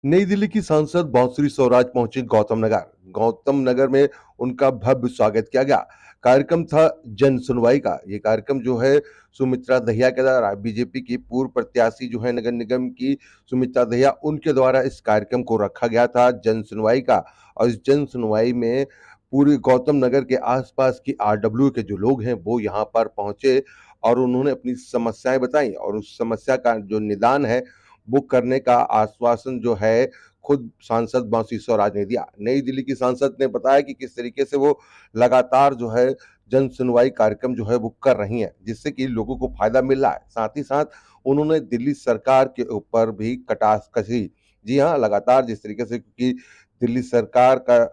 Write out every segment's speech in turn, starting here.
नई दिल्ली की सांसद बांसुरी स्वराज पहुंची गौतम नगर। गौतम नगर में उनका भव्य स्वागत किया गया। कार्यक्रम था जन सुनवाई का। ये कार्यक्रम जो है सुमित्रा दहिया के द्वारा, बीजेपी की पूर्व प्रत्याशी जो है नगर निगम की सुमित्रा दहिया, उनके द्वारा इस कार्यक्रम को रखा गया था जन सुनवाई का। और इस जन सुनवाई में पूरे गौतम नगर के आसपास की आरडब्ल्यू के जो लोग हैं वो यहाँ पर पहुंचे और उन्होंने अपनी समस्याएं बताई और उस समस्या का जो निदान है वो करने का आश्वासन जो है खुद सांसद बांसुरी स्वराज ने दिया। नई दिल्ली की सांसद ने बताया कि किस तरीके से वो लगातार जो है जन सुनवाई कार्यक्रम जो है वो कर रही हैं, जिससे कि लोगों को फायदा मिल रहा है। साथ ही साथ उन्होंने दिल्ली सरकार के ऊपर भी कटाक्ष कसी। जी हाँ, लगातार जिस तरीके से, क्योंकि दिल्ली सरकार का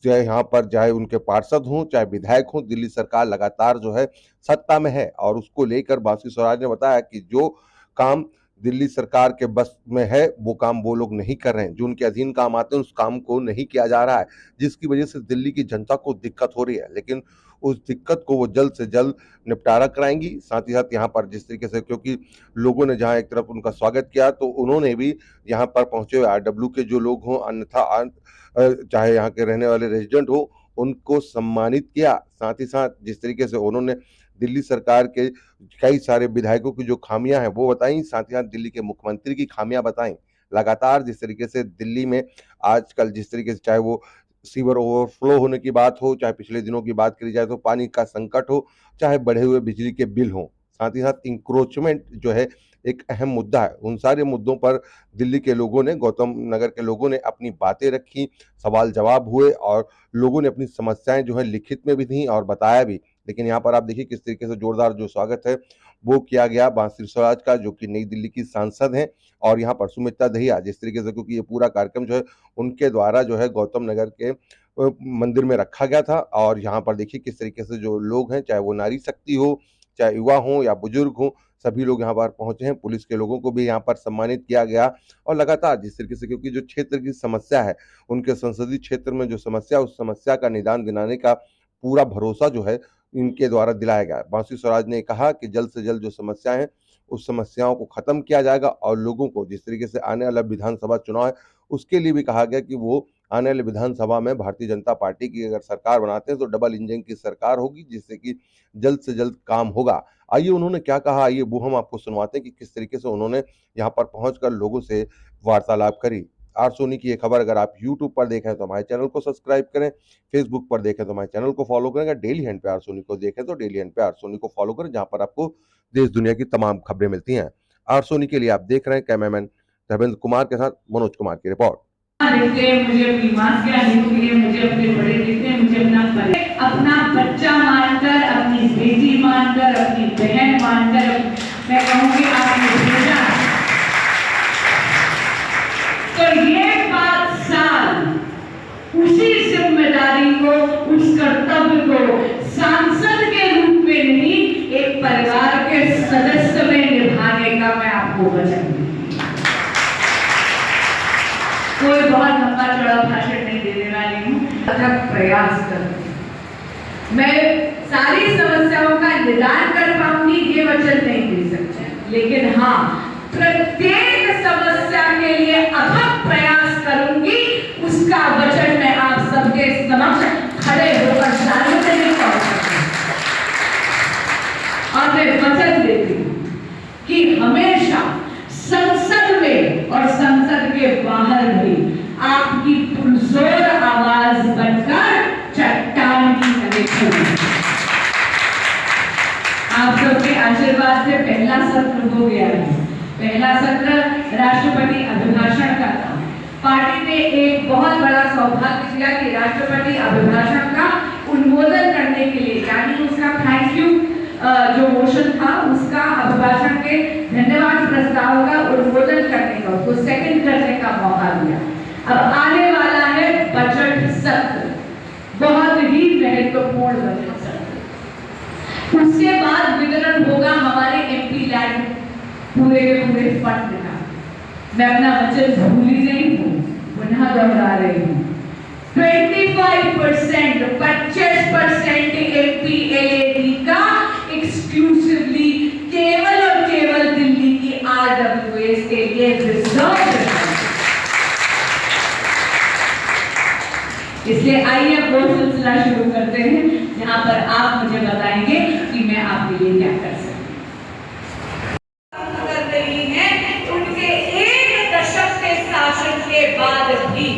जो है यहाँ पर चाहे उनके पार्षद हों चाहे विधायक हों, दिल्ली सरकार लगातार जो है सत्ता में है और उसको लेकर बांसुरी स्वराज ने बताया कि जो काम दिल्ली सरकार के बस में है वो काम वो लोग नहीं कर रहे हैं, जो उनके अधीन काम आते हैं उस काम को नहीं किया जा रहा है, जिसकी वजह से दिल्ली की जनता को दिक्कत हो रही है। लेकिन उस दिक्कत को वो जल्द से जल्द निपटारा कराएंगी। साथ ही साथ यहाँ पर जिस तरीके से, क्योंकि लोगों ने जहाँ एक तरफ उनका स्वागत किया तो उन्होंने भी यहाँ पर पहुंचे हुए आरडब्ल्यू के जो लोग हों, अन्यथा चाहे यहाँ के रहने वाले रेजिडेंट हो, उनको सम्मानित किया। साथ ही साथ जिस तरीके से उन्होंने दिल्ली सरकार के कई सारे विधायकों की जो खामियां हैं वो बताई, साथ ही साथ दिल्ली के मुख्यमंत्री की खामियां बताई। लगातार जिस तरीके से दिल्ली में आजकल जिस तरीके से, चाहे वो सीवर ओवरफ्लो होने की बात हो, चाहे पिछले दिनों की बात करी जाए तो पानी का संकट हो, चाहे बढ़े हुए बिजली के बिल हो, साथ ही साथ इंक्रोचमेंट जो है एक अहम मुद्दा है। उन सारे मुद्दों पर दिल्ली के लोगों ने, गौतम नगर के लोगों ने अपनी बातें रखी, सवाल जवाब हुए और लोगों ने अपनी समस्याएं जो है लिखित में भी दी और बताया भी। लेकिन यहाँ पर आप देखिए किस तरीके से जोरदार जो स्वागत है वो किया गया बांसुरी स्वराज का, जो कि नई दिल्ली की सांसद हैं। और यहाँ पर सुमित्रा दहिया जिस तरीके से, क्योंकि ये पूरा कार्यक्रम जो है उनके द्वारा जो है गौतम नगर के मंदिर में रखा गया था। और यहाँ पर देखिए किस तरीके से जो लोग हैं, चाहे वो नारी शक्ति हो, चाहे युवा हो या बुजुर्ग हो, सभी लोग यहाँ पर पहुंचे हैं। पुलिस के लोगों को भी यहाँ पर सम्मानित किया गया। और लगातार जिस तरीके से, क्योंकि जो क्षेत्र की समस्या है, उनके संसदीय क्षेत्र में जो समस्या, उस समस्या का निदान दिलाने का पूरा भरोसा जो है इनके द्वारा दिलाया गया। बांसुरी स्वराज ने कहा कि जल्द से जल्द जो समस्याएं हैं उस समस्याओं को खत्म किया जाएगा और लोगों को जिस तरीके से आने वाला विधानसभा चुनाव है उसके लिए भी कहा गया कि वो आने वाले विधानसभा में भारतीय जनता पार्टी की अगर सरकार बनाते हैं तो डबल इंजन की सरकार होगी, जिससे कि जल्द से जल्द काम होगा। आइए उन्होंने क्या कहा, आइए वो हम आपको सुनवाते हैं कि किस तरीके से उन्होंने यहाँ पर पहुंचकर लोगों से वार्तालाप करी। आर सोनी की ये खबर अगर आप यूट्यूब पर देखें तो हमारे चैनल को सब्सक्राइब करें, फेसबुक पर देखें तो हमारे चैनल को फॉलो करें, अगर डेली हैंड पे आर सोनी को देखें तो डेली हैंड पे आर सोनी को फॉलो करें, जहां पर आपको देश दुनिया की तमाम खबरें मिलती हैं। आर सोनी के लिए आप देख रहे हैं कैमरामैन धर्मेंद्र कुमार के साथ मनोज कुमार की रिपोर्ट। मुझे अपनी मां के आने के लिए, मुझे अपने बड़े दिखते हैं, मुझे अपना बच्चा मानकर, अपनी बेटी मानकर, अपनी बहन मानकर मैं कहूँगी आपने भेजा। तो ये 5 साल उसी जिम्मेदारी को, उस कर्तव्य को सांसद के रूप में नहीं, एक परिवार के सदस्य में निभाने का मैं आपको वचन दूं। कोई बहुत लंबा चौड़ा भाषण नहीं देने वाली हूँ, अथक प्रयास करूँ। मैं सारी समस्याओं का निदान कर पाऊंगी ये वचन नहीं दे सकते, लेकिन हाँ प्रत्येक समस्या के लिए अथक प्रयास करूंगी, उसका वचन मैं आप सबके समक्ष खड़े होकर सार्वजनिक तौर पर, और मैं वचन देती हूँ कि हमेशा संसद में और संसद के बाहर भी आपकी पुरजोर आवाज बनकर चट्टान की तरह आप सबके आशीर्वाद से पहला सत्र हो गया है। पहला सत्र राष्ट्रपति अभिभाषण का था। पार्टी ने एक बहुत बड़ा सौभाग्य दिया कि राष्ट्रपति अभिभाषण का उन्मोदन करने के लिए, यानी उसका थैंक यू जो मोशन था उसका, अभिभाषण के धन्यवाद प्रस्ताव का उन्मोदन करने का, उसको सेकंड करने का मौका दिया। अब आने वाला है बजट सत्र, बहुत ही महत्वपूर्ण बजट सत्र। उसके बाद वितरण होगा हमारे एमपी लैंड पूरे के पूरे फंड का। मैं अपना वचन भूली नहीं हूँ, पुनः दोहरा रही हूँ। 25% एमपी एलएडी का एक्सक्लूसिवली केवल और केवल दिल्ली की आरडब्ल्यूएस के लिए रिजर्व है। आइए वो सिलसिला शुरू करते हैं जहाँ पर आप मुझे बताएंगे कि मैं आपके लिए क्या कर सकती हूँ। उनके एक दशक के शासन के बाद भी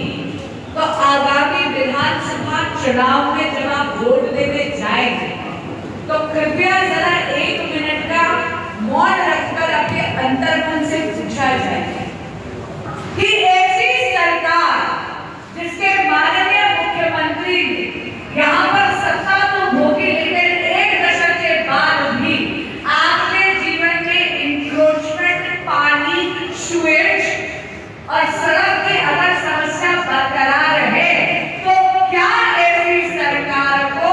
तो आगामी विधानसभा चुनाव में जब आप वोट देने जाएंगे तो कृपया जरा 1 मिनट का मौन रखकर अपने अंतर्मन से पूछा जाए कि ऐसी सरकार जिसके माननीय मुख्यमंत्री यहाँ पर सत्ता तो भोगी, लेकिन 1 दशक के बाद भी आपके जीवन में इंक्रोचमेंट, पानी, सीवेज और सड़क की अगर समस्या बरकरार है तो क्या ऐसी सरकार को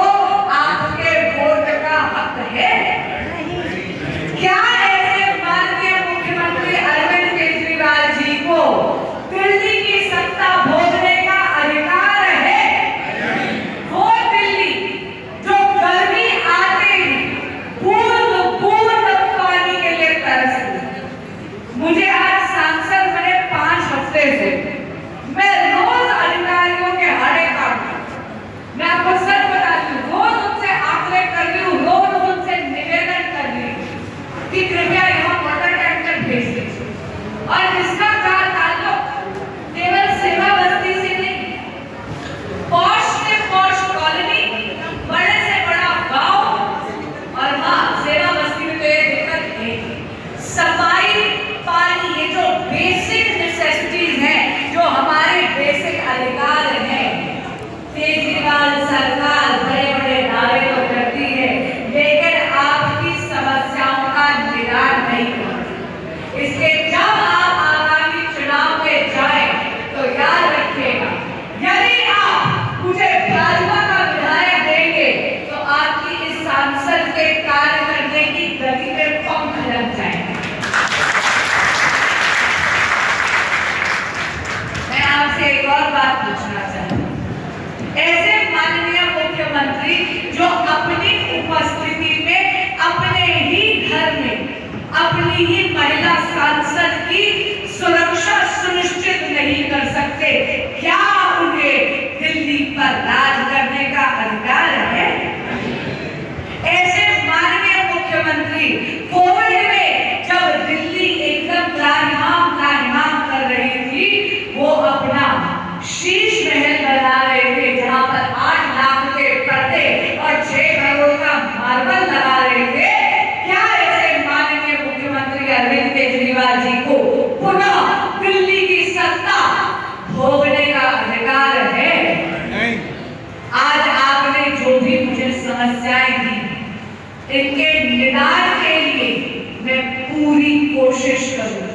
आपके वोट का हक है? क्या ऐसे माननीय मुख्यमंत्री अरविंद केजरीवाल जी को दिल्ली की सत्ता भोगने का अधिकार है? वो दिल्ली जो गर्मी आते ही बूंद बूंद पानी के लिए तरसती। मुझे आज सांसद बने 5 हफ्ते से मैं रोज अधिकारियों के हाड़े काटती हूं। मैं आपको सच बताती हूँ, रोज उनसे आग्रह कर रही हूँ, रोज उनसे निवेदन कर रही हूँ कि कृपया यहाँ वाटर टैंकर भेज दीजिए। और इसका ताल्लुक केवल सेवा बस्ती से नहीं, पॉश से पॉश कॉलोनी, बड़े से बड़ा गांव और हाँ सेवा बस्ती में तो ये दिक्कत है सफाई, पानी, ये जो बेसिक नेसेसिटीज हैं, जो हमारे बेसिक अधिकार हैं। केजरीवाल सरकार बड़े बड़े दावे तो करती है लेकिन आपकी समस्याओं का निदान नहीं करती। इसलिए जब आप आगामी चुनाव में जाए तो याद रखिएगा, यदि आप मुझे भाजपा का विधायक देंगे तो आपकी इस सांसद के कार्य करने की गति में पंख लग जाएंगे। मैं आपसे एक और बात पूछना चाहती हूँ, ऐसे माननीय मुख्यमंत्री जो अपनी उपस्थिति में अपने ही घर में अपनी ही महिला सांसद की सुरक्षा सुनिश्चित नहीं कर सकते, क्या उन्हें दिल्ली पर राज करने का अधिकार है? ऐसे माननीय मुख्यमंत्री कोविड में जब दिल्ली एकदम त्राहिमाम कर रही थी, वो अपना शीश महल बना रहे थे जहां पर 8 लाख के पर्दे और 6 करोड़ का मार्बल लगा रहे थे। क्या ऐसे माननीय मुख्यमंत्री अरविंद केजरीवाल जी को पुनः दिल्ली की सत्ता भोगने का अधिकार है? नहीं। आज आपने जो भी मुझे समस्याएं दी, इनके निदान के लिए मैं पूरी कोशिश करूंगी।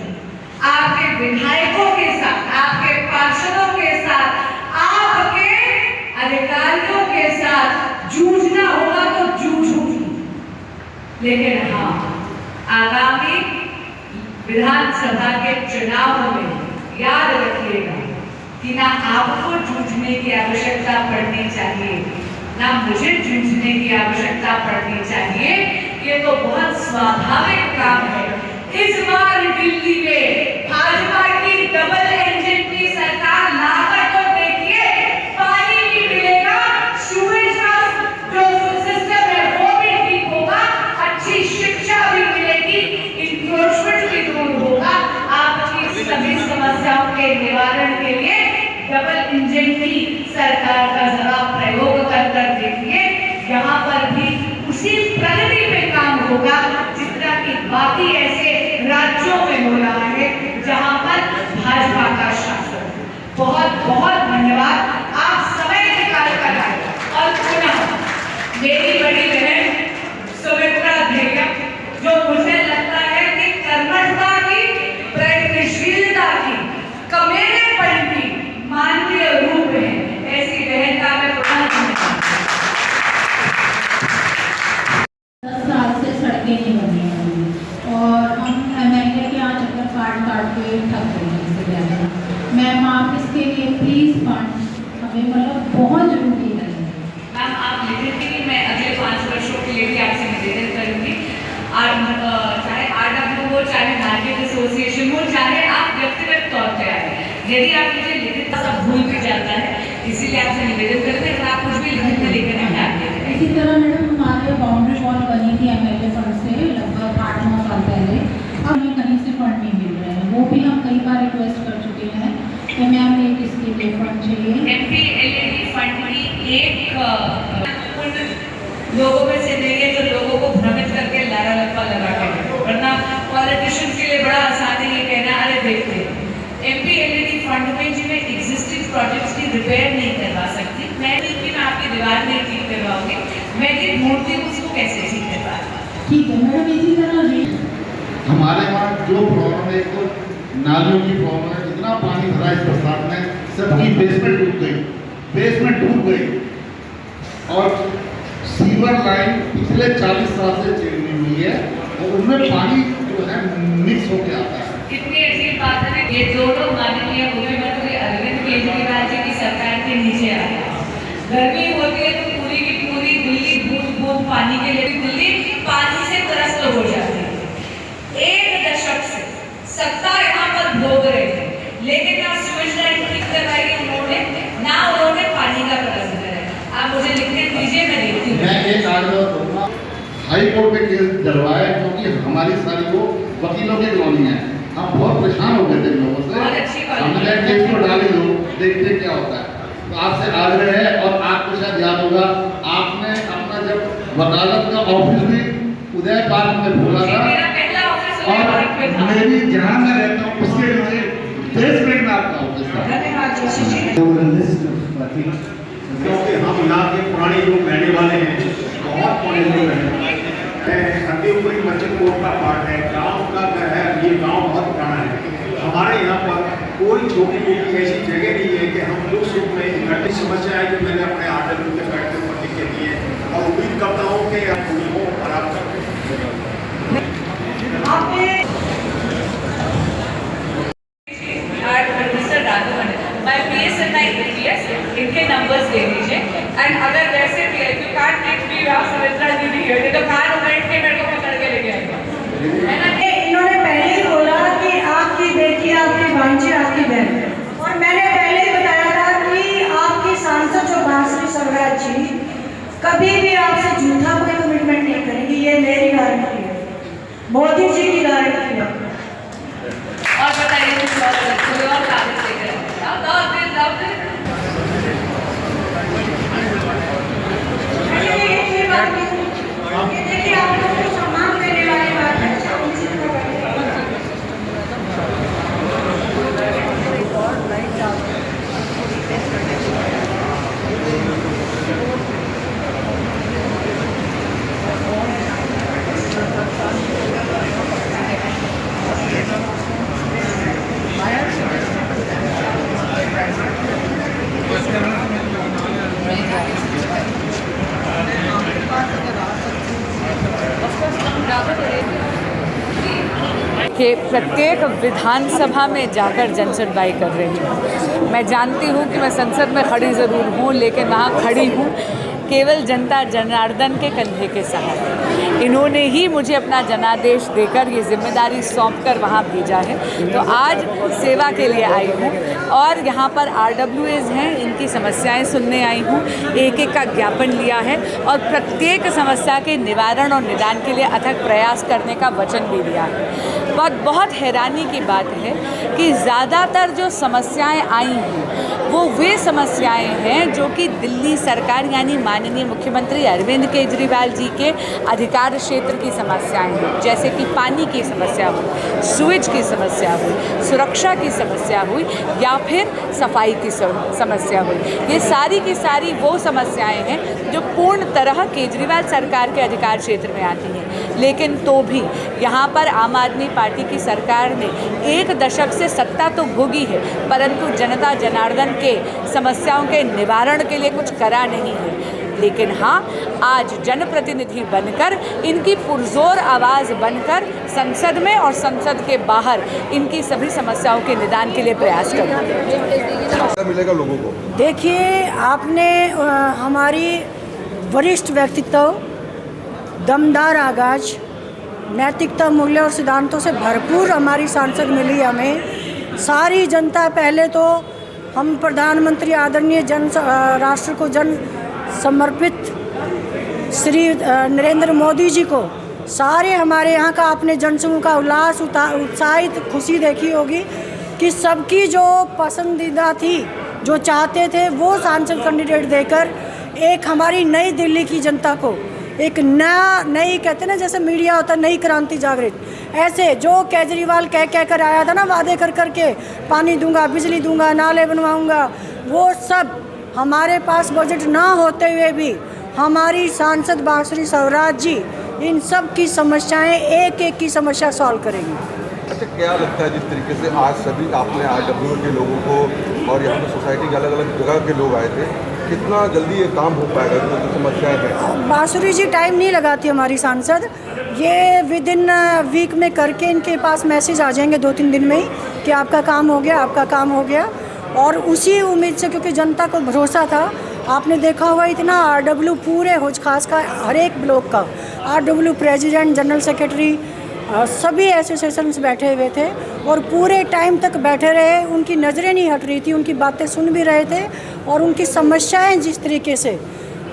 आपके विधायकों के साथ, आपके पार्षदों के साथ, आपके अधिकारियों के साथ जूझना होगा तो जूझूंगी। लेकिन हाँ, आगामी विधानसभा के चुनाव में याद रखिएगा कि ना आपको जूझने की आवश्यकता पड़नी चाहिए, ना मुझे जूझने की आवश्यकता पड़नी चाहिए। ये तो बहुत स्वाभाविक काम है। इस बार दिल्ली में भाजपा की डबल इंजन की सरकार लाकर तो देखिए, पानी भी मिलेगा, सीवेज का जो सिस्टम है वो भी ठीक होगा, अच्छी शिक्षा भी मिलेगी, इंक्रोचमेंट भी दूर होगा। आपकी सभी समस्याओं के निवारण के लिए डबल इंजन की सरकार का जरा प्रयोग कर देखिए, यहाँ पर भी उसी प्रगति पे काम होगा जितना कि बाकी ऐसे राज्यों में हो रहा है जहां पर भाजपा का शासन। बहुत बहुत धन्यवाद, आप समय निकाल कर आए। और पुनः मेरी बड़ी बहन सुमित्रा दहिया, जो मुझे लगता है कि कर्मठता की, प्रयत्नशीलता की, कमेलेपन की मानवीय रूप है, ऐसी बहन का मैं पुनः धन्यवाद। 10 साल से सड़कें नहीं बनी हैं और हम एमएलए के यहाँ चक्कर काट के थक गए हैं इससे ज़्यादा। मैम आप इसके लिए प्लीज़ फंड हमें मतलब बहुत ज़रूरी है। मैम आप लिखित कि मैं अगले 5 वर्षों के लिए भी आपसे निवेदन करूँगी, चाहे RW हो, चाहे मार्केट एसोसिएशन हो, चाहे आप व्यक्तिगत तौर पर आए, यदि आप मुझे लिखित सब भूल भी जाता है, इसीलिए आपसे निवेदन करते हैं उन लोगों में से नहीं है जो लोगों को भ्रमित करके लारा लप्पा लगा के, वरना पॉलिटिशियंस के लिए बड़ा आसान है ये कहना, अरे देखते MPLAD फंड में जो मैं एग्जिस्टिंग प्रोजेक्ट्स की रिपेयर नहीं करवा सकती, मैं आपकी दीवार नहीं ठीक करवाऊंगी, मैं ये ढूंढती हूँ उसको कैसे ठीक करवा। ठीक है मैडम, इसी तरह हमारे वहाँ जो प्रॉब्लम है, एक तो नालियों की प्रॉब्लम है, इतना पानी भरा इस बरसात में, सबकी बेसमेंट डूब गई और सीवर लाइन पिछले 40 साल से चली हुई है और उनमें पानी जो है मिक्स होके आता है। कितनी अच्छी बात है, ये दोनों माननीय मुख्यमंत्री अरविंद केजरीवाल जी की सरकार के नीचे आ गया। गर्मी होती है तो पूरी की पूरी दिल्ली बूंद पानी के लिए दिल्ली पानी से त्रस्त हो जाती है। 1 दशक से सत्ता यहाँ पर भोग रहे थे, लेकिन ना सीवेज लाइन ठीक करवाई उन्होंने, ना उन्होंने पानी का प्रबंध करा। आप मुझे लिखने दीजिए, मैं देखती हूँ। मैं एक आग्रह करूँगा, हाई कोर्ट में केस डलवाए, क्योंकि हमारी सारी वो वकीलों की कॉलोनी है, हम बहुत परेशान हो गए थे इन लोगों से, हमने केस को डाल ही दो, देखते क्या होता है। तो आपसे आग्रह है, और आपको शायद याद होगा, आपने अपना जब वकालत का ऑफिस भी उदय पार्क में खोला था, और मेरी जहाँ मैं रहता हूँ उसके नीचे बेसमेंट में आपका ऑफिस था। क्योंकि हम यहाँ के पुराने लोग रहने वाले हैं, बहुत पुराने लोग रहने वाले हैं। हरदेवपुरी मस्जिद कोर्ट का पार्ट है, गांव का है, ये गांव बहुत पुराना है। हमारे यहाँ पर कोई छोटी मोटी ऐसी जगह नहीं है कि हम लोग सुख में इकट्ठी समस्या है जो मैंने अपने आर्डर के बैठने पर लिख के दिए, और उम्मीद करता हूँ कि आप उनको खराब कर इनके नंबर्स दे दीजिए, एंड अगर वैसे भी है तो काट नेट भी सुमित्रा दीदी है तो कार बैठ के मेरे को पकड़ के लेके आएगा, है ना। इन्होंने पहले ही बोला कि आपकी बेटी, आपकी भांजी, आपकी बहन, और मैंने पहले ही बताया था कि आपकी सांसद जो बांसुरी स्वराज जी कभी भी आपसे झूठा कोई कमिटमेंट नहीं करेंगी, ये मेरी गारंटी है, मोदी जी की गारंटी है। और बताइए कुछ और कागज लेकर देखिए आप लोगों को सम्मान देने वाली बात है। कि प्रत्येक विधानसभा में जाकर जनसुनवाई कर रही हूँ। मैं जानती हूँ कि मैं संसद में खड़ी ज़रूर हूँ, लेकिन वहाँ खड़ी हूँ केवल जनता जनार्दन के कंधे के सहारे। इन्होंने ही मुझे अपना जनादेश देकर ये जिम्मेदारी सौंपकर वहाँ भेजा है, तो आज सेवा के लिए आई हूँ। और यहाँ पर RWAs हैं, इनकी समस्याएं सुनने आई हूँ, एक एक का ज्ञापन लिया है और प्रत्येक समस्या के निवारण और निदान के लिए अथक प्रयास करने का वचन भी दिया है। बहुत हैरानी की बात है कि ज़्यादातर जो समस्याएं आई हैं वो वे समस्याएं हैं जो कि दिल्ली सरकार यानी माननीय मुख्यमंत्री अरविंद केजरीवाल जी के अधिकार क्षेत्र की समस्याएं हैं, जैसे कि पानी की समस्या हुई, सीवेज की समस्या हुई, सुरक्षा की समस्या हुई या फिर सफाई की समस्या हुई। ये सारी की सारी वो समस्याएं हैं जो पूर्ण तरह केजरीवाल सरकार के अधिकार क्षेत्र में आती हैं। लेकिन तो भी यहाँ पर आम आदमी पार्टी की सरकार ने 1 दशक से सत्ता तो भोगी है, परंतु जनता जनार्दन के समस्याओं के निवारण के लिए कुछ करा नहीं है। लेकिन हाँ, आज जनप्रतिनिधि बनकर, इनकी पुरजोर आवाज़ बनकर संसद में और संसद के बाहर इनकी सभी समस्याओं के निदान के लिए प्रयास करूँगी। मिलेगा लोगों को। देखिए, आपने हमारी वरिष्ठ व्यक्तित्व, दमदार आगाज, नैतिकता, मूल्य और सिद्धांतों से भरपूर हमारी सांसद मिली हमें। सारी जनता, पहले तो हम प्रधानमंत्री आदरणीय राष्ट्र को जन समर्पित श्री नरेंद्र मोदी जी को, सारे हमारे यहाँ का आपने जनसमूह का उल्लास, उत्साहित खुशी देखी होगी कि सबकी जो पसंदीदा थी, जो चाहते थे वो सांसद कैंडिडेट देकर एक हमारी नई दिल्ली की जनता को एक नई कहते हैं ना, जैसे मीडिया होता है नई क्रांति जागृत, ऐसे जो केजरीवाल कह कर आया था ना, वादे कर कर के पानी दूंगा, बिजली दूंगा, नाले बनवाऊंगा, वो सब हमारे पास बजट ना होते हुए भी हमारी सांसद बांसुरी स्वराज जी इन सब की समस्याएं एक एक की समस्या सॉल्व करेंगी। अच्छा, क्या लगता है जिस तरीके से आज सभी आपने RW के लोगों को और यहाँ पे सोसाइटी के अलग अलग जगह के लोग आए थे, कितना जल्दी ये काम हो पाएगा? जो समस्याएं हैं, बांसुरी जी टाइम नहीं लगाती हमारी सांसद, ये विद इन वीक में करके इनके पास मैसेज आ जाएंगे 2-3 दिन में ही कि आपका काम हो गया, आपका काम हो गया। और उसी उम्मीद से, क्योंकि जनता को भरोसा था, आपने देखा हुआ इतना RW पूरे होज खास का हर एक ब्लॉक का RW प्रेसिडेंट, जनरल सेक्रेटरी, सभी एसोसिएशंस बैठे हुए थे और पूरे टाइम तक बैठे रहे, उनकी नज़रें नहीं हट रही थी, उनकी बातें सुन भी रहे थे और उनकी समस्याएं जिस तरीके से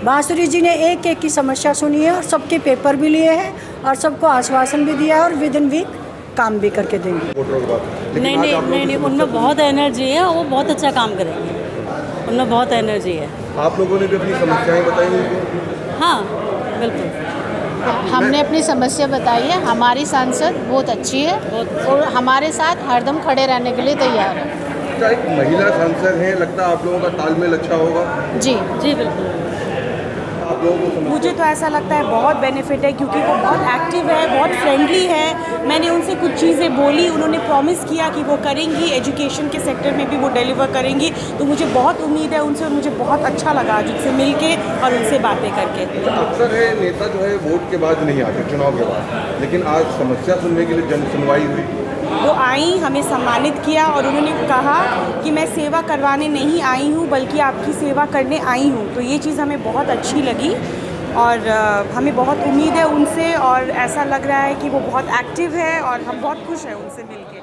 बांसुरी जी ने एक एक की समस्या सुनी है और सबके पेपर भी लिए हैं और सबको आश्वासन भी दिया है और विद इन वीक काम भी करके देंगे। नहीं, उनमें बहुत एनर्जी है, वो बहुत अच्छा काम करेंगे, उनमें बहुत एनर्जी है। आप लोगों ने भी अपनी समस्याएं बताई उनको? हाँ बिल्कुल, हमने अपनी समस्या बताई है। हमारी सांसद बहुत अच्छी है और हमारे साथ हरदम खड़े रहने के लिए तैयार है। अच्छा, एक महिला सांसद है, लगता है आप लोगों का तालमेल अच्छा होगा? जी बिल्कुल। आप लोगों को मुझे तो ऐसा लगता है बहुत बेनिफिट है, क्योंकि वो बहुत एक्टिव है, बहुत फ्रेंडली है। मैंने उनसे कुछ चीज़ें बोली, उन्होंने प्रॉमिस किया कि वो करेंगी, एजुकेशन के सेक्टर में भी वो डिलीवर करेंगी, तो मुझे बहुत उम्मीद है उनसे और मुझे बहुत अच्छा लगा आज उनसे मिल के और उनसे बातें करके। अक्सर है नेता जो है वोट के बाद नहीं आते, चुनाव के बाद, लेकिन आज समस्या सुनने के लिए जन सुनवाई हुई, वो आई, हमें सम्मानित किया और उन्होंने कहा कि मैं सेवा करवाने नहीं आई हूँ बल्कि आपकी सेवा करने आई हूँ, तो ये चीज़ हमें बहुत अच्छी लगी और हमें बहुत उम्मीद है उनसे और ऐसा लग रहा है कि वो बहुत एक्टिव है और हम बहुत खुश हैं उनसे मिलके।